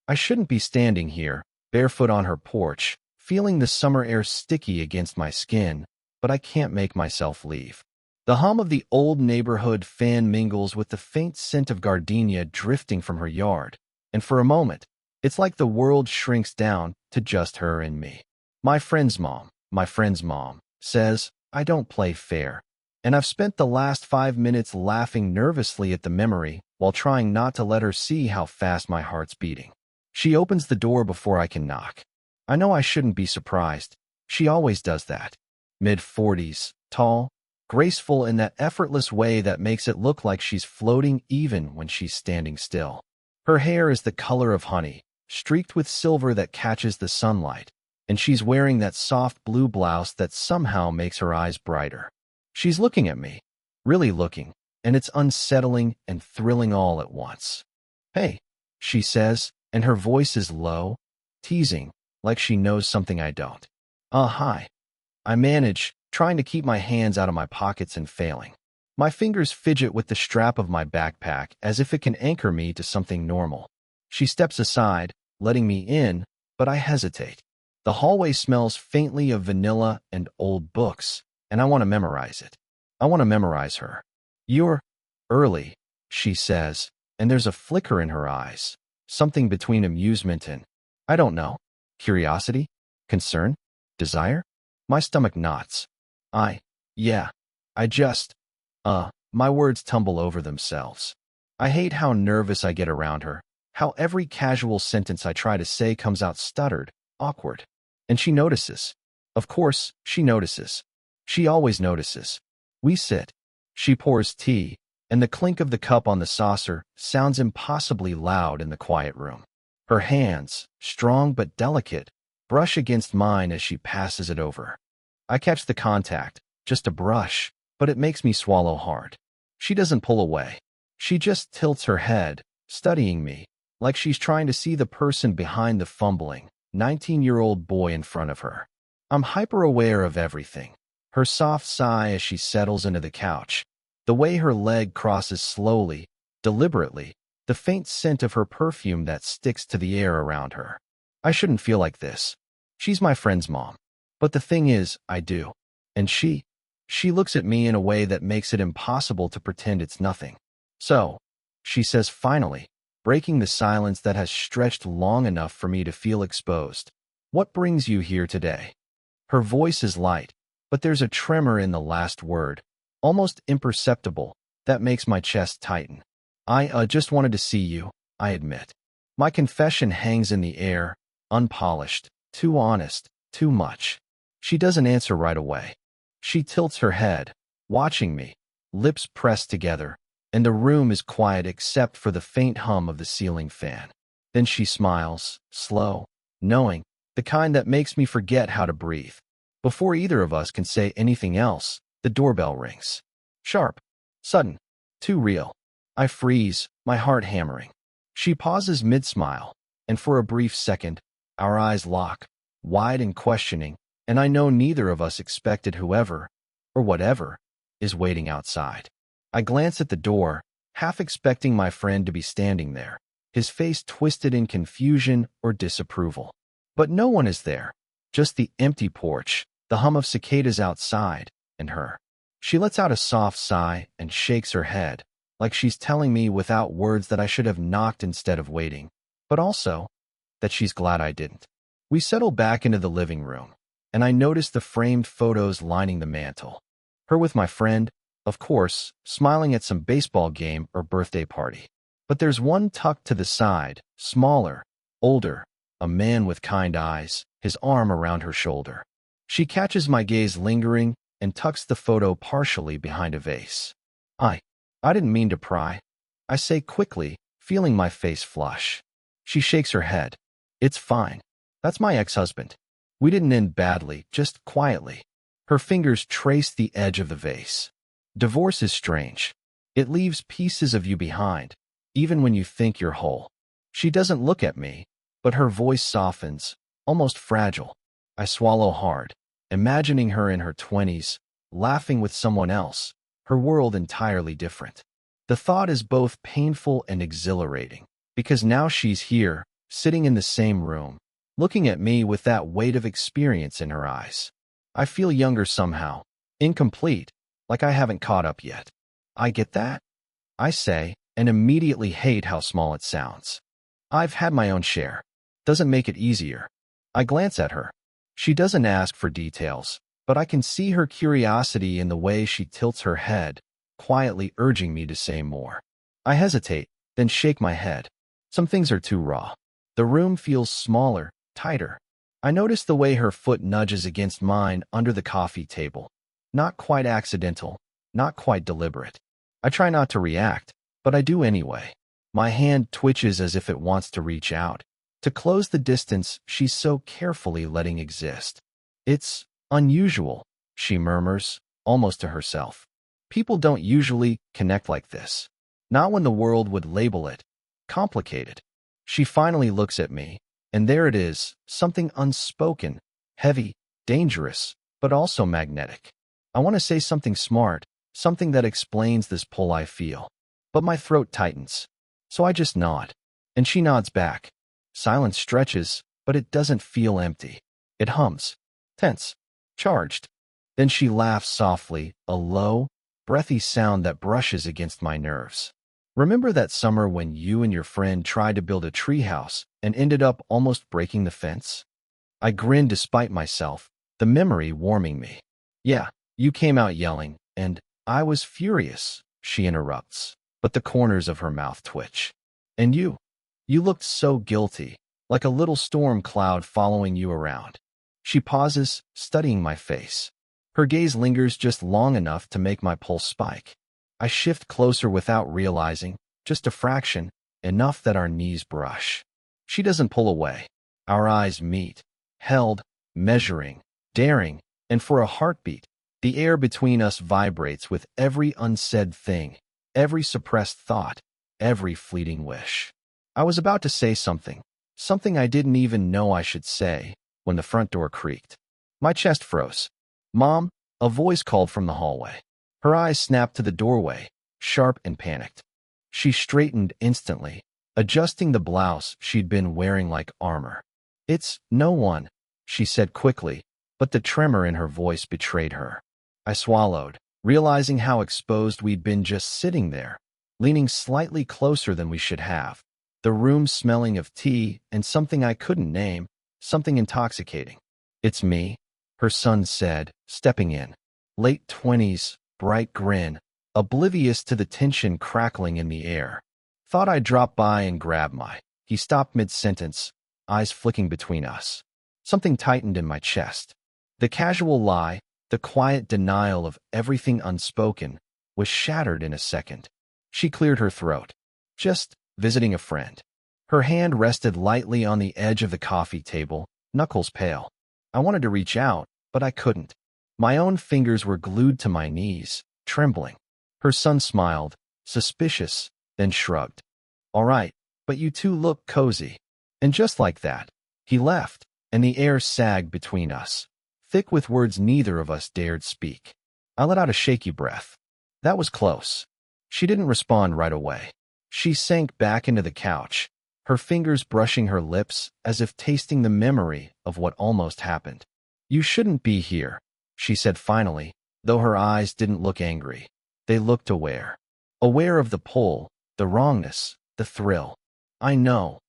I shouldn't be standing here, barefoot on her porch, feeling the summer air sticky against my skin, but I can't make myself leave. The hum of the old neighborhood fan mingles with the faint scent of gardenia drifting from her yard, and for a moment, it's like the world shrinks down to just her and me. My friend's mom, says, I don't play fair. And I've spent the last 5 minutes laughing nervously at the memory while trying not to let her see how fast my heart's beating. She opens the door before I can knock. I know I shouldn't be surprised. She always does that. Mid-40s, tall, graceful in that effortless way that makes it look like she's floating even when she's standing still. Her hair is the color of honey, streaked with silver that catches the sunlight, and she's wearing that soft blue blouse that somehow makes her eyes brighter. She's looking at me, really looking, and it's unsettling and thrilling all at once. Hey, she says, and her voice is low, teasing, like she knows something I don't. Hi. I manage, trying to keep my hands out of my pockets and failing. My fingers fidget with the strap of my backpack as if it can anchor me to something normal. She steps aside, letting me in, but I hesitate. The hallway smells faintly of vanilla and old books, and I want to memorize it. I want to memorize her. You're early, she says, and there's a flicker in her eyes, something between amusement and, I don't know, curiosity, concern, desire? My stomach knots. Yeah, I just, my words tumble over themselves. I hate how nervous I get around her, how every casual sentence I try to say comes out stuttered, awkward. And she notices. Of course, she notices. She always notices. We sit. She pours tea, and the clink of the cup on the saucer sounds impossibly loud in the quiet room. Her hands, strong but delicate, brush against mine as she passes it over. I catch the contact, just a brush, but it makes me swallow hard. She doesn't pull away. She just tilts her head, studying me, like she's trying to see the person behind the fumbling, 19-year-old boy in front of her. I'm hyper-aware of everything. Her soft sigh as she settles into the couch, the way her leg crosses slowly, deliberately, the faint scent of her perfume that sticks to the air around her. I shouldn't feel like this. She's my friend's mom. But the thing is, I do. And she looks at me in a way that makes it impossible to pretend it's nothing. So, she says finally, breaking the silence that has stretched long enough for me to feel exposed. What brings you here today? Her voice is light, but there's a tremor in the last word, almost imperceptible, that makes my chest tighten. I just wanted to see you, I admit. My confession hangs in the air, unpolished, too honest, too much. She doesn't answer right away. She tilts her head, watching me, lips pressed together, and the room is quiet except for the faint hum of the ceiling fan. Then she smiles, slow, knowing, the kind that makes me forget how to breathe. Before either of us can say anything else, the doorbell rings. Sharp, sudden, too real. I freeze, my heart hammering. She pauses mid-smile, and for a brief second, our eyes lock, wide and questioning, and I know neither of us expected whoever, or whatever, is waiting outside. I glance at the door, half expecting my friend to be standing there, his face twisted in confusion or disapproval. But no one is there, just the empty porch, the hum of cicadas outside, and her. She lets out a soft sigh and shakes her head, like she's telling me without words that I should have knocked instead of waiting, but also that she's glad I didn't. We settle back into the living room, and I notice the framed photos lining the mantel. Her with my friend, of course, smiling at some baseball game or birthday party. But there's one tucked to the side, smaller, older, a man with kind eyes, his arm around her shoulder. She catches my gaze lingering and tucks the photo partially behind a vase. I didn't mean to pry, I say quickly, feeling my face flush. She shakes her head. It's fine. That's my ex-husband. We didn't end badly, just quietly. Her fingers trace the edge of the vase. Divorce is strange. It leaves pieces of you behind, even when you think you're whole. She doesn't look at me, but her voice softens, almost fragile. I swallow hard, imagining her in her 20s, laughing with someone else, her world entirely different. The thought is both painful and exhilarating, because now she's here, sitting in the same room, looking at me with that weight of experience in her eyes. I feel younger somehow, incomplete, like I haven't caught up yet. I get that, I say, and immediately hate how small it sounds. I've had my own share. Doesn't make it easier. I glance at her. She doesn't ask for details, but I can see her curiosity in the way she tilts her head, quietly urging me to say more. I hesitate, then shake my head. Some things are too raw. The room feels smaller, tighter. I notice the way her foot nudges against mine under the coffee table. Not quite accidental, not quite deliberate. I try not to react, but I do anyway. My hand twitches as if it wants to reach out, to close the distance she's so carefully letting exist. It's unusual, she murmurs, almost to herself. People don't usually connect like this. Not when the world would label it complicated. She finally looks at me, and there it is, something unspoken, heavy, dangerous, but also magnetic. I want to say something smart, something that explains this pull I feel. But my throat tightens. So I just nod. And she nods back. Silence stretches, but it doesn't feel empty. It hums. Tense. Charged. Then she laughs softly, a low, breathy sound that brushes against my nerves. Remember that summer when you and your friend tried to build a treehouse and ended up almost breaking the fence? I grinned despite myself, the memory warming me. Yeah, you came out yelling, and I was furious, she interrupts, but the corners of her mouth twitch. And you looked so guilty, like a little storm cloud following you around. She pauses, studying my face. Her gaze lingers just long enough to make my pulse spike. I shift closer without realizing, just a fraction, enough that our knees brush. She doesn't pull away. Our eyes meet, held, measuring, daring, and for a heartbeat, the air between us vibrates with every unsaid thing, every suppressed thought, every fleeting wish. I was about to say something I didn't even know I should say, when the front door creaked. My chest froze. "Mom," a voice called from the hallway. Her eyes snapped to the doorway, sharp and panicked. She straightened instantly, adjusting the blouse she'd been wearing like armor. "It's no one," she said quickly, but the tremor in her voice betrayed her. I swallowed, realizing how exposed we'd been just sitting there, leaning slightly closer than we should have, the room smelling of tea and something I couldn't name, something intoxicating. "It's me," her son said, stepping in. Late 20s, bright grin, oblivious to the tension crackling in the air. "Thought I'd drop by and grab my—" He stopped mid-sentence, eyes flicking between us. Something tightened in my chest. The casual lie, the quiet denial of everything unspoken, was shattered in a second. She cleared her throat. "Just visiting a friend." Her hand rested lightly on the edge of the coffee table, knuckles pale. I wanted to reach out, but I couldn't. My own fingers were glued to my knees, trembling. Her son smiled, suspicious, then shrugged. "All right, but you two look cozy." And just like that, he left, and the air sagged between us, thick with words neither of us dared speak. I let out a shaky breath. That was close. She didn't respond right away. She sank back into the couch, her fingers brushing her lips as if tasting the memory of what almost happened. "You shouldn't be here," she said finally, though her eyes didn't look angry. They looked aware. Aware of the pull, the wrongness, the thrill. "I know,"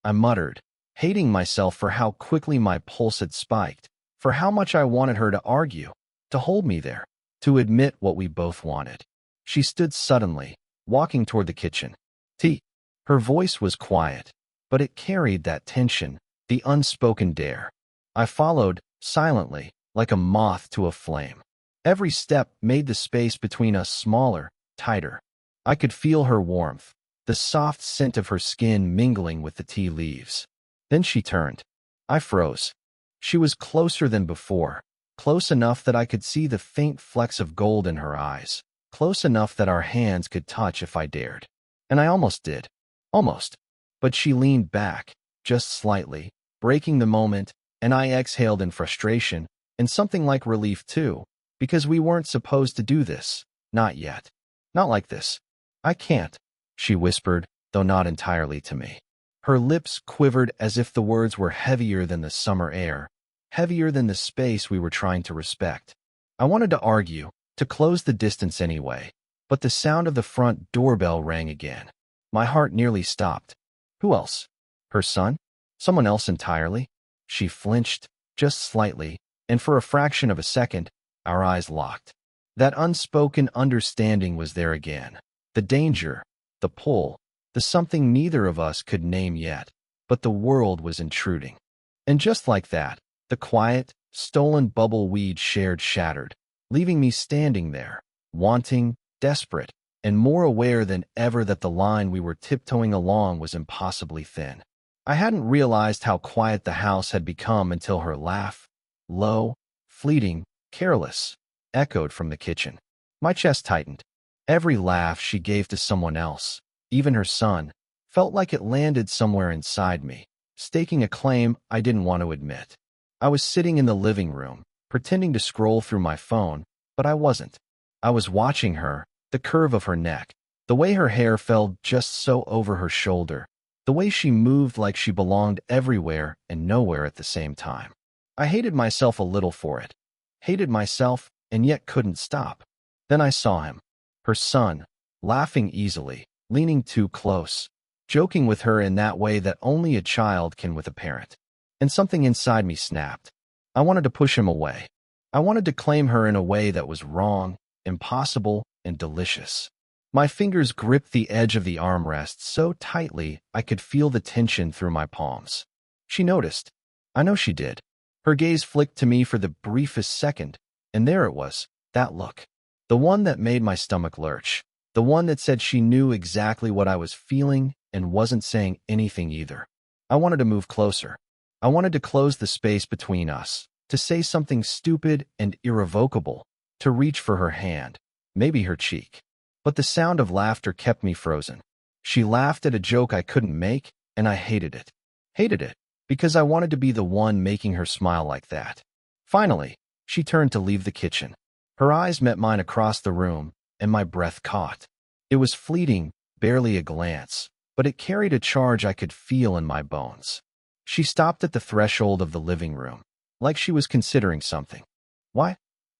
I muttered, hating myself for how quickly my pulse had spiked, for how much I wanted her to argue, to hold me there, to admit what we both wanted. She stood suddenly, walking toward the kitchen. "Tea." Her voice was quiet, but it carried that tension, the unspoken dare. I followed, silently, like a moth to a flame. Every step made the space between us smaller, tighter. I could feel her warmth, the soft scent of her skin mingling with the tea leaves. Then she turned. I froze. She was closer than before, close enough that I could see the faint flecks of gold in her eyes, close enough that our hands could touch if I dared. And I almost did. Almost. But she leaned back, just slightly, breaking the moment, and I exhaled in frustration, and something like relief too, because we weren't supposed to do this. Not yet. Not like this. "I can't," she whispered, though not entirely to me. Her lips quivered as if the words were heavier than the summer air, heavier than the space we were trying to respect. I wanted to argue, to close the distance anyway, but the sound of the front doorbell rang again. My heart nearly stopped. Who else? Her son? Someone else entirely? She flinched, just slightly, and for a fraction of a second, our eyes locked. That unspoken understanding was there again. The danger, the pull, the something neither of us could name yet, but the world was intruding. And just like that, the quiet, stolen bubble we'd shared shattered, leaving me standing there, wanting, desperate, and more aware than ever that the line we were tiptoeing along was impossibly thin. I hadn't realized how quiet the house had become until her laugh, low, fleeting, careless, echoed from the kitchen. My chest tightened. Every laugh she gave to someone else, even her son, felt like it landed somewhere inside me, staking a claim I didn't want to admit. I was sitting in the living room, pretending to scroll through my phone, but I wasn't. I was watching her, the curve of her neck, the way her hair fell just so over her shoulder, the way she moved like she belonged everywhere and nowhere at the same time. I hated myself a little for it. Hated myself, and yet couldn't stop. Then I saw him, her son, laughing easily, leaning too close, joking with her in that way that only a child can with a parent. And something inside me snapped. I wanted to push him away. I wanted to claim her in a way that was wrong, impossible, and delicious. My fingers gripped the edge of the armrest so tightly I could feel the tension through my palms. She noticed. I know she did. Her gaze flicked to me for the briefest second, and there it was, that look. The one that made my stomach lurch. The one that said she knew exactly what I was feeling and wasn't saying anything either. I wanted to move closer. I wanted to close the space between us, to say something stupid and irrevocable, to reach for her hand, maybe her cheek. But the sound of laughter kept me frozen. She laughed at a joke I couldn't make, and I hated it. Hated it, because I wanted to be the one making her smile like that. Finally, she turned to leave the kitchen. Her eyes met mine across the room, and my breath caught. It was fleeting, barely a glance, but it carried a charge I could feel in my bones. She stopped at the threshold of the living room, like she was considering something. Why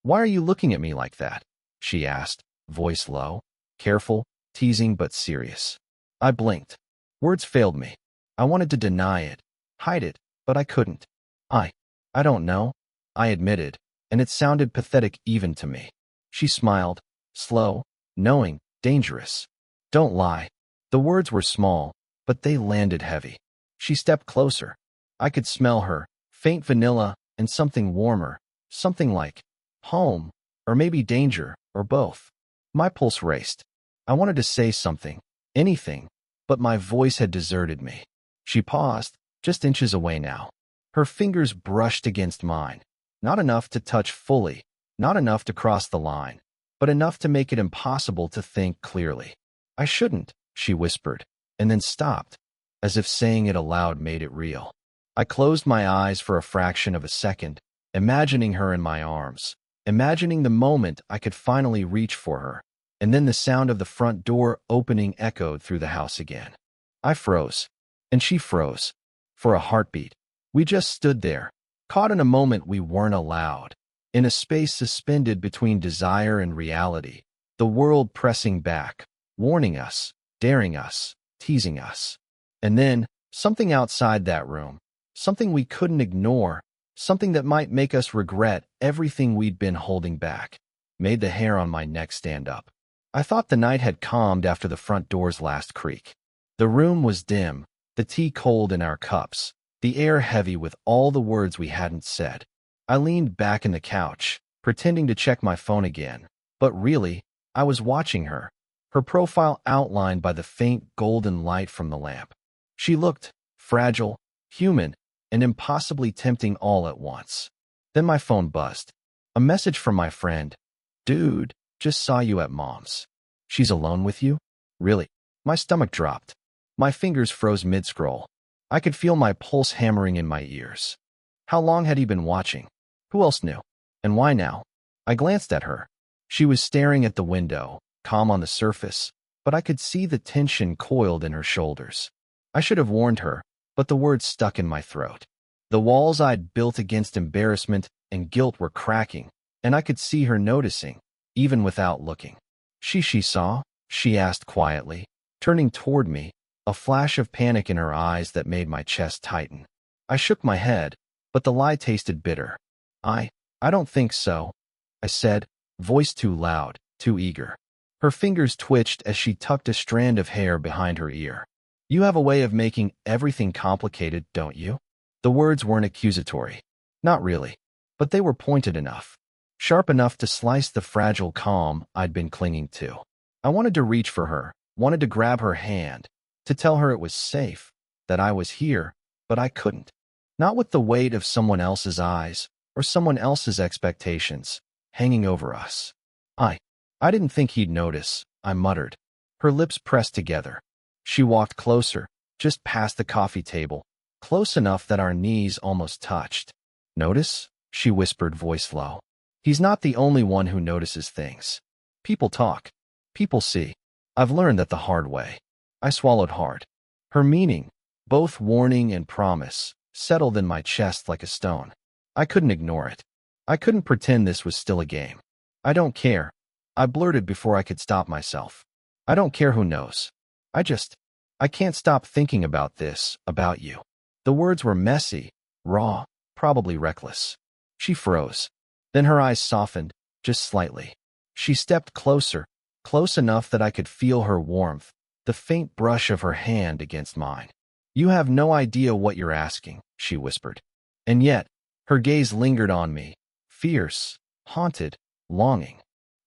are you looking at me like that? She asked, voice low, careful, teasing but serious. I blinked. Words failed me. I wanted to deny it, hide it, but I couldn't. I don't know, I admitted, and it sounded pathetic even to me. She smiled, slow, knowing, dangerous. Don't lie. The words were small, but they landed heavy. She stepped closer. I could smell her, faint vanilla and something warmer, something like home, or maybe danger, or both. My pulse raced. I wanted to say something, anything, but my voice had deserted me. She paused, just inches away now. Her fingers brushed against mine. Not enough to touch fully, not enough to cross the line, but enough to make it impossible to think clearly. I shouldn't, she whispered, and then stopped, as if saying it aloud made it real. I closed my eyes for a fraction of a second, imagining her in my arms, imagining the moment I could finally reach for her, and then the sound of the front door opening echoed through the house again. I froze, and she froze. For a heartbeat, we just stood there, caught in a moment we weren't allowed, in a space suspended between desire and reality, the world pressing back, warning us, daring us, teasing us. And then, something outside that room, something we couldn't ignore, something that might make us regret everything we'd been holding back, made the hair on my neck stand up. I thought the night had calmed after the front door's last creak. The room was dim, the tea cold in our cups, the air heavy with all the words we hadn't said. I leaned back in the couch, pretending to check my phone again, but really, I was watching her, her profile outlined by the faint golden light from the lamp. She looked fragile, human, and impossibly tempting all at once. Then my phone buzzed. A message from my friend. Dude, just saw you at Mom's. She's alone with you? Really? My stomach dropped. My fingers froze mid-scroll. I could feel my pulse hammering in my ears. How long had he been watching? Who else knew? And why now? I glanced at her. She was staring at the window, calm on the surface, but I could see the tension coiled in her shoulders. I should have warned her, but the words stuck in my throat. The walls I'd built against embarrassment and guilt were cracking, and I could see her noticing, even without looking. She saw? She asked quietly, turning toward me, a flash of panic in her eyes that made my chest tighten. I shook my head, but the lie tasted bitter. I don't think so, I said, voice too loud, too eager. Her fingers twitched as she tucked a strand of hair behind her ear. You have a way of making everything complicated, don't you? The words weren't accusatory. Not really. But they were pointed enough. Sharp enough to slice the fragile calm I'd been clinging to. I wanted to reach for her, wanted to grab her hand, to tell her it was safe, that I was here, but I couldn't. Not with the weight of someone else's eyes, or someone else's expectations, hanging over us. I didn't think he'd notice, I muttered. Her lips pressed together. She walked closer, just past the coffee table, close enough that our knees almost touched. Notice? She whispered, voice low. He's not the only one who notices things. People talk. People see. I've learned that the hard way. I swallowed hard. Her meaning, both warning and promise, settled in my chest like a stone. I couldn't ignore it. I couldn't pretend this was still a game. I don't care, I blurted before I could stop myself. I don't care who knows. I can't stop thinking about this, about you. The words were messy, raw, probably reckless. She froze. Then her eyes softened, just slightly. She stepped closer, close enough that I could feel her warmth, the faint brush of her hand against mine. You have no idea what you're asking, she whispered. And yet, her gaze lingered on me, fierce, haunted, longing.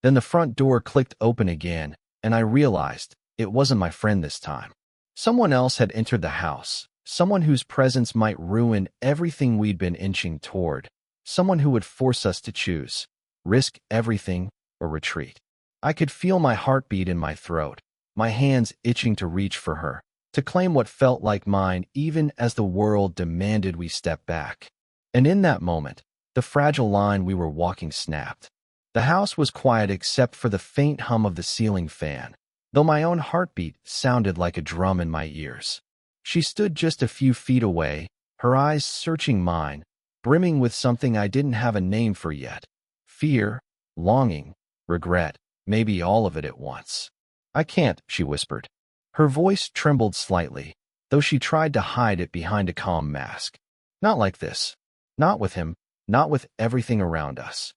Then the front door clicked open again, and I realized it wasn't my friend this time. Someone else had entered the house, someone whose presence might ruin everything we'd been inching toward, someone who would force us to choose, risk everything or retreat. I could feel my heartbeat in my throat, my hands itching to reach for her, to claim what felt like mine even as the world demanded we step back. And in that moment, the fragile line we were walking snapped. The house was quiet except for the faint hum of the ceiling fan, though my own heartbeat sounded like a drum in my ears. She stood just a few feet away, her eyes searching mine, brimming with something I didn't have a name for yet. Fear, longing, regret, maybe all of it at once. I can't, she whispered. Her voice trembled slightly, though she tried to hide it behind a calm mask. Not like this. Not with him, not with everything around us.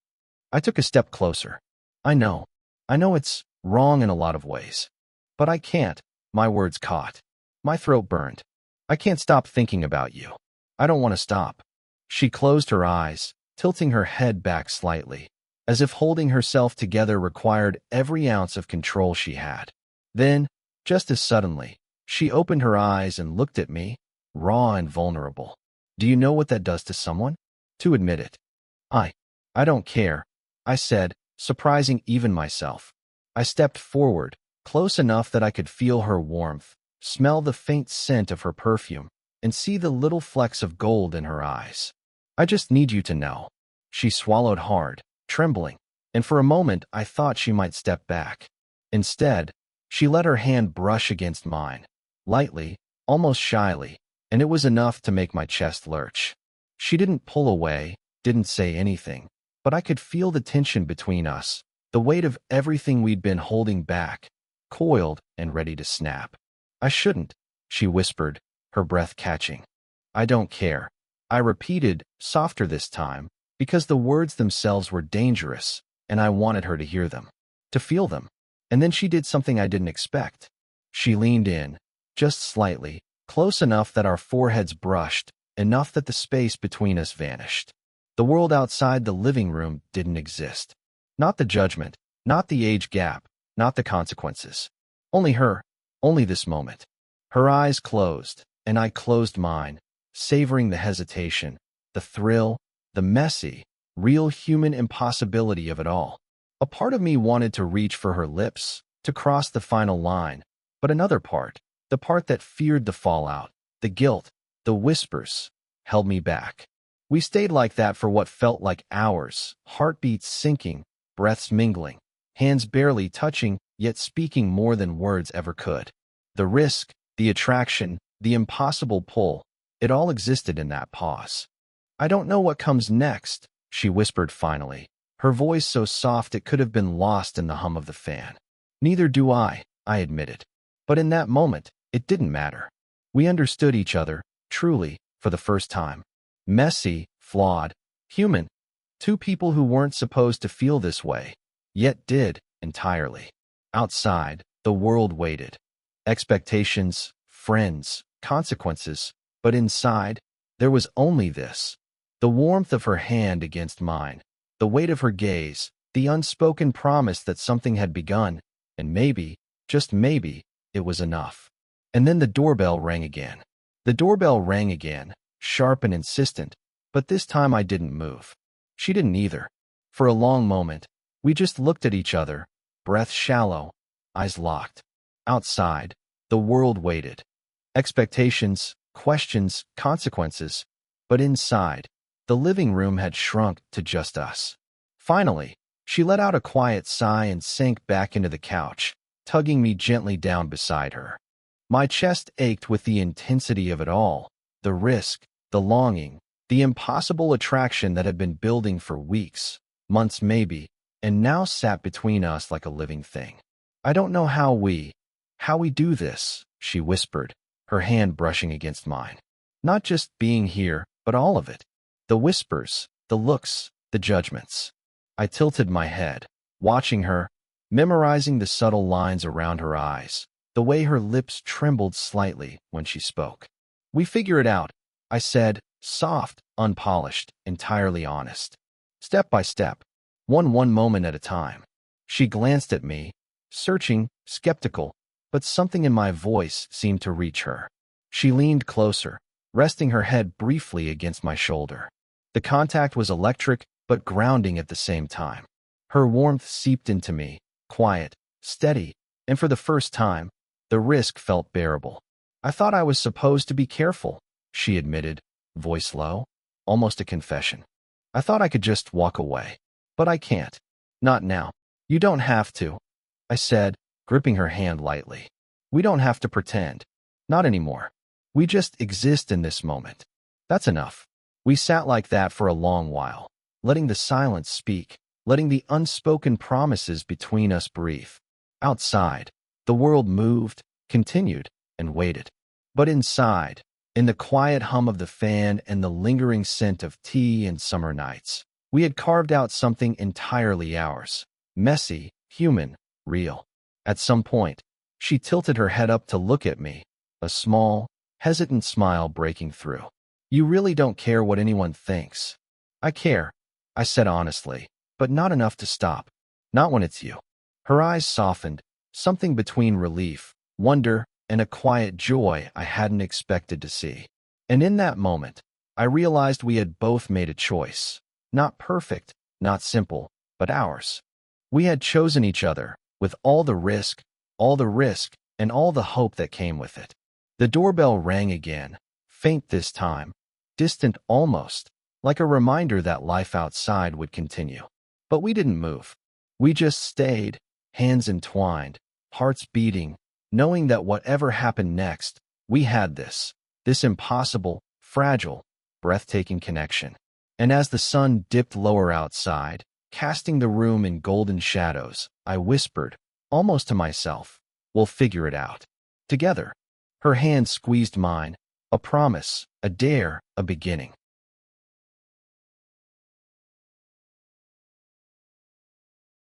I took a step closer. I know it's wrong in a lot of ways. But I can't, my words caught. My throat burned. I can't stop thinking about you. I don't want to stop. She closed her eyes, tilting her head back slightly, as if holding herself together required every ounce of control she had. Then, just as suddenly, she opened her eyes and looked at me, raw and vulnerable. Do you know what that does to someone? To admit it. I don't care, I said, surprising even myself. I stepped forward, close enough that I could feel her warmth, smell the faint scent of her perfume, and see the little flecks of gold in her eyes. I just need you to know. She swallowed hard, trembling, and for a moment I thought she might step back. Instead, she let her hand brush against mine, lightly, almost shyly, and it was enough to make my chest lurch. She didn't pull away, didn't say anything, but I could feel the tension between us, the weight of everything we'd been holding back, coiled and ready to snap. I shouldn't, she whispered, her breath catching. I don't care. I repeated, softer this time, because the words themselves were dangerous, and I wanted her to hear them, to feel them. And then she did something I didn't expect. She leaned in, just slightly, close enough that our foreheads brushed, enough that the space between us vanished. The world outside the living room didn't exist. Not the judgment, not the age gap, not the consequences. Only her, only this moment. Her eyes closed, and I closed mine, savoring the hesitation, the thrill, the messy, real human impossibility of it all. A part of me wanted to reach for her lips, to cross the final line, but another part, the part that feared the fallout, the guilt, the whispers, held me back. We stayed like that for what felt like hours, heartbeats sinking, breaths mingling, hands barely touching, yet speaking more than words ever could. The risk, the attraction, the impossible pull. It all existed in that pause. I don't know what comes next, she whispered finally, her voice so soft it could have been lost in the hum of the fan. Neither do I admitted. But in that moment, it didn't matter. We understood each other, truly, for the first time. Messy, flawed, human. Two people who weren't supposed to feel this way, yet did, entirely. Outside, the world waited. Expectations, friends, consequences. But inside, there was only this. The warmth of her hand against mine, the weight of her gaze, the unspoken promise that something had begun, and maybe, just maybe, it was enough. And then the doorbell rang again. The doorbell rang again, sharp and insistent, but this time I didn't move. She didn't either. For a long moment, we just looked at each other, breath shallow, eyes locked. Outside, the world waited. Expectations, questions, consequences. But inside, the living room had shrunk to just us. Finally, she let out a quiet sigh and sank back into the couch, tugging me gently down beside her. My chest ached with the intensity of it all, the risk, the longing, the impossible attraction that had been building for weeks, months maybe, and now sat between us like a living thing. I don't know how we do this, she whispered, her hand brushing against mine. Not just being here, but all of it. The whispers, the looks, the judgments. I tilted my head, watching her, memorizing the subtle lines around her eyes, the way her lips trembled slightly when she spoke. We figure it out, I said, soft, unpolished, entirely honest. Step by step, one moment at a time. She glanced at me, searching, skeptical, but something in my voice seemed to reach her. She leaned closer, resting her head briefly against my shoulder. The contact was electric, but grounding at the same time. Her warmth seeped into me, quiet, steady, and for the first time, the risk felt bearable. I thought I was supposed to be careful, she admitted, voice low, almost a confession. I thought I could just walk away. But I can't. Not now. You don't have to, I said, gripping her hand lightly. We don't have to pretend. Not anymore. We just exist in this moment. That's enough. We sat like that for a long while, letting the silence speak, letting the unspoken promises between us breathe. Outside, the world moved, continued, and waited. But inside, in the quiet hum of the fan and the lingering scent of tea and summer nights, we had carved out something entirely ours. Messy, human, real. At some point, she tilted her head up to look at me, a small, hesitant smile breaking through. You really don't care what anyone thinks. I care, I said honestly, but not enough to stop. Not when it's you. Her eyes softened, something between relief, wonder, and a quiet joy I hadn't expected to see. And in that moment, I realized we had both made a choice. Not perfect, not simple, but ours. We had chosen each other, with all the risk, and all the hope that came with it. The doorbell rang again, faint this time, distant almost, like a reminder that life outside would continue. But we didn't move. We just stayed, hands entwined, hearts beating, knowing that whatever happened next, we had this impossible, fragile, breathtaking connection. And as the sun dipped lower outside, casting the room in golden shadows, I whispered, almost to myself, we'll figure it out. Together. Her hand squeezed mine, a promise, a dare, a beginning.